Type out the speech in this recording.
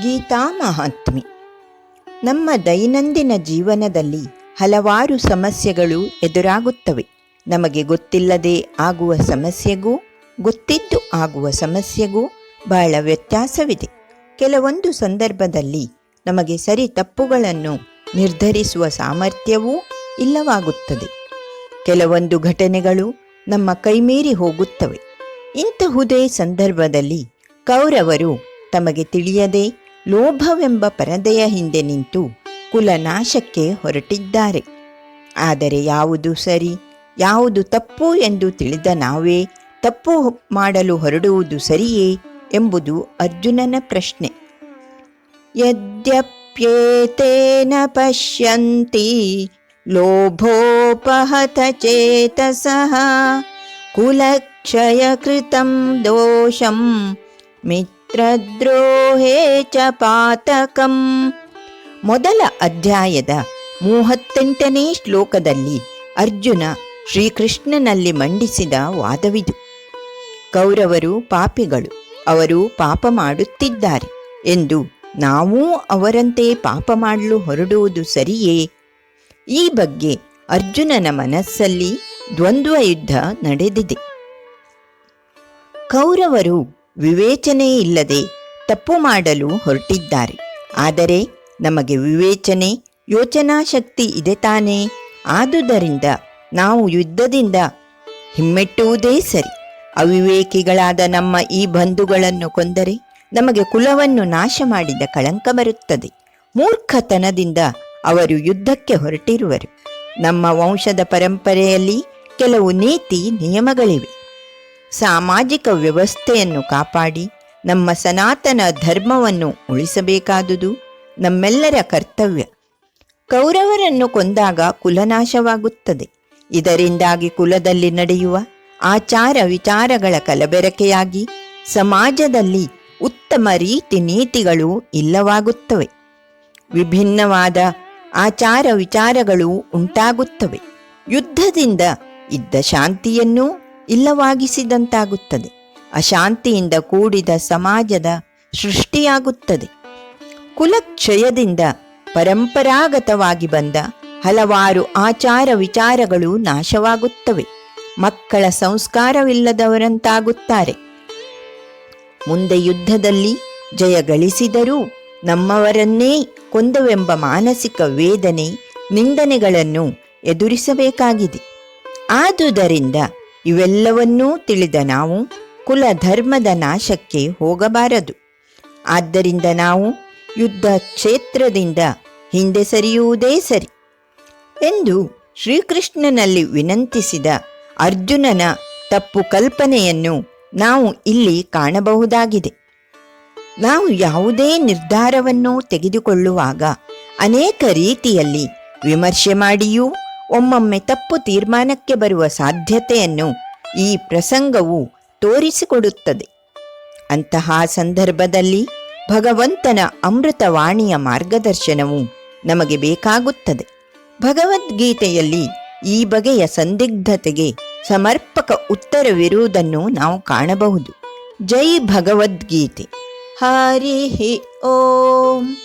ಗೀತಾ ಮಹಾತ್ಮೆ. ನಮ್ಮ ದೈನಂದಿನ ಜೀವನದಲ್ಲಿ ಹಲವಾರು ಸಮಸ್ಯೆಗಳು ಎದುರಾಗುತ್ತವೆ. ನಮಗೆ ಗೊತ್ತಿಲ್ಲದೆ ಆಗುವ ಸಮಸ್ಯೆಗೂ ಗೊತ್ತಿದ್ದು ಆಗುವ ಸಮಸ್ಯೆಗೂ ಬಹಳ ವ್ಯತ್ಯಾಸವಿದೆ. ಕೆಲವೊಂದು ಸಂದರ್ಭದಲ್ಲಿ ನಮಗೆ ಸರಿ ತಪ್ಪುಗಳನ್ನು ನಿರ್ಧರಿಸುವ ಸಾಮರ್ಥ್ಯವೂ ಇಲ್ಲವಾಗುತ್ತದೆ. ಕೆಲವೊಂದು ಘಟನೆಗಳು ನಮ್ಮ ಕೈಮೀರಿ ಹೋಗುತ್ತವೆ. ಇಂತಹುದೇ ಸಂದರ್ಭದಲ್ಲಿ ಕೌರವರು ತಮಗೆ ತಿಳಿಯದೆ ಲೋಭವೆಂಬ ಪರದೆಯ ಹಿಂದೆ ನಿಂತು ಕುಲನಾಶಕ್ಕೆ ಹೊರಟಿದ್ದಾರೆ. ಆದರೆ ಯಾವುದು ಸರಿ ಯಾವುದು ತಪ್ಪು ಎಂದು ತಿಳಿದ ನಾವೇ ತಪ್ಪು ಮಾಡಲು ಹೊರಡುವುದು ಸರಿಯೇ ಎಂಬುದು ಅರ್ಜುನನ ಪ್ರಶ್ನೆ. ಯದ್ಯಪ್ಯೇತೇನ ಪಶ್ಯಂತಿ ಲೋಭೋಪಹತ ಚೇತಸಃ ಕುಲಕ್ಷಯ ಕೃತಂ ದೋಷಂ ಮಿತ್ರದ್ರೋಹೇ ಚ ಪಾತಕಂ. ಮೊದಲ ಅಧ್ಯಾಯದ 38ನೇ ಶ್ಲೋಕದಲ್ಲಿ ಅರ್ಜುನ ಶ್ರೀಕೃಷ್ಣನಲ್ಲಿ ಮಂಡಿಸಿದ ವಾದವಿದು. ಕೌರವರು ಪಾಪಿಗಳು, ಅವರು ಪಾಪ ಮಾಡುತ್ತಿದ್ದಾರೆ ಎಂದು ನಾವೂ ಅವರಂತೆ ಪಾಪ ಮಾಡಲು ಹೊರಡುವುದು ಸರಿಯೇ? ಈ ಬಗ್ಗೆ ಅರ್ಜುನನ ಮನಸ್ಸಲ್ಲಿ ದ್ವಂದ್ವ ಯುದ್ಧ ನಡೆದಿದೆ. ಕೌರವರು ವಿವೇಚನೆ ಇಲ್ಲದೆ ತಪ್ಪು ಮಾಡಲು ಹೊರಟಿದ್ದಾರೆ. ಆದರೆ ನಮಗೆ ವಿವೇಚನೆ ಯೋಚನಾ ಶಕ್ತಿ ಇದೆ ತಾನೇ? ಆದುದರಿಂದ ನಾವು ಯುದ್ಧದಿಂದ ಹಿಮ್ಮೆಟ್ಟುವುದೇ ಸರಿ. ಅವಿವೇಕಿಗಳಾದ ನಮ್ಮ ಈ ಬಂಧುಗಳನ್ನು ಕೊಂದರೆ ನಮಗೆ ಕುಲವನ್ನು ನಾಶ ಮಾಡಿದ ಕಳಂಕ ಬರುತ್ತದೆ. ಮೂರ್ಖತನದಿಂದ ಅವರು ಯುದ್ಧಕ್ಕೆ ಹೊರಟಿರುವರು. ನಮ್ಮ ವಂಶದ ಪರಂಪರೆಯಲ್ಲಿ ಕೆಲವು ನೀತಿ ನಿಯಮಗಳಿವೆ. ಸಾಮಾಜಿಕ ವ್ಯವಸ್ಥೆಯನ್ನು ಕಾಪಾಡಿ ನಮ್ಮ ಸನಾತನ ಧರ್ಮವನ್ನು ಉಳಿಸಬೇಕಾದುದು ನಮ್ಮೆಲ್ಲರ ಕರ್ತವ್ಯ. ಕೌರವರನ್ನು ಕೊಂದಾಗ ಕುಲನಾಶವಾಗುತ್ತದೆ. ಇದರಿಂದಾಗಿ ಕುಲದಲ್ಲಿ ನಡೆಯುವ ಆಚಾರ ವಿಚಾರಗಳ ಕಲಬೆರಕೆಯಾಗಿ ಸಮಾಜದಲ್ಲಿ ಉತ್ತಮ ರೀತಿ ನೀತಿಗಳು ಇಲ್ಲವಾಗುತ್ತವೆ. ವಿಭಿನ್ನವಾದ ಆಚಾರ ವಿಚಾರಗಳು ಉಂಟಾಗುತ್ತವೆ. ಯುದ್ಧದಿಂದ ಇದ್ದ ಶಾಂತಿಯನ್ನೂ ಇಲ್ಲವಾಗಿಸಿದಂತಾಗುತ್ತದೆ. ಅಶಾಂತಿಯಿಂದ ಕೂಡಿದ ಸಮಾಜದ ಸೃಷ್ಟಿಯಾಗುತ್ತದೆ. ಕುಲಕ್ಷಯದಿಂದ ಪರಂಪರಾಗತವಾಗಿ ಬಂದ ಹಲವಾರು ಆಚಾರ ವಿಚಾರಗಳು ನಾಶವಾಗುತ್ತವೆ. ಮಕ್ಕಳ ಸಂಸ್ಕಾರವಿಲ್ಲದವರಂತಾಗುತ್ತಾರೆ. ಮುಂದೆ ಯುದ್ಧದಲ್ಲಿ ಜಯ ಗಳಿಸಿದರೂ ನಮ್ಮವರನ್ನೇ ಕೊಂದವೆಂಬ ಮಾನಸಿಕ ವೇದನೆ ನಿಂದನೆಗಳನ್ನು ಎದುರಿಸಬೇಕಾಗಿದೆ. ಆದುದರಿಂದ ಇವೆಲ್ಲವನ್ನೂ ತಿಳಿದ ನಾವು ಕುಲ ಧರ್ಮದ ನಾಶಕ್ಕೆ ಹೋಗಬಾರದು. ಆದ್ದರಿಂದ ನಾವು ಯುದ್ಧ ಕ್ಷೇತ್ರದಿಂದ ಹಿಂದೆ ಸರಿಯುವುದೇ ಸರಿ ಎಂದು ಶ್ರೀಕೃಷ್ಣನಲ್ಲಿ ವಿನಂತಿಸಿದ ಅರ್ಜುನನ ತಪ್ಪು ಕಲ್ಪನೆಯನ್ನು ನಾವು ಇಲ್ಲಿ ಕಾಣಬಹುದಾಗಿದೆ. ನಾವು ಯಾವುದೇ ನಿರ್ಧಾರವನ್ನು ತೆಗೆದುಕೊಳ್ಳುವಾಗ ಅನೇಕ ರೀತಿಯಲ್ಲಿ ವಿಮರ್ಶೆ ಮಾಡಿಯೂ ಒಮ್ಮೊಮ್ಮೆ ತಪ್ಪು ತೀರ್ಮಾನಕ್ಕೆ ಬರುವ ಸಾಧ್ಯತೆಯನ್ನು ಈ ಪ್ರಸಂಗವು ತೋರಿಸಿಕೊಡುತ್ತದೆ. ಅಂತಹ ಸಂದರ್ಭದಲ್ಲಿ ಭಗವಂತನ ಅಮೃತವಾಣಿಯ ಮಾರ್ಗದರ್ಶನವು ನಮಗೆ ಬೇಕಾಗುತ್ತದೆ. ಭಗವದ್ಗೀತೆಯಲ್ಲಿ ಈ ಬಗೆಯ ಸಂದಿಗ್ಧತೆಗೆ ಸಮರ್ಪಕ ಉತ್ತರವಿರುವುದನ್ನು ನಾವು ಕಾಣಬಹುದು. ಜೈ ಭಗವದ್ಗೀತೆ. ಹರಿ ಓಂ.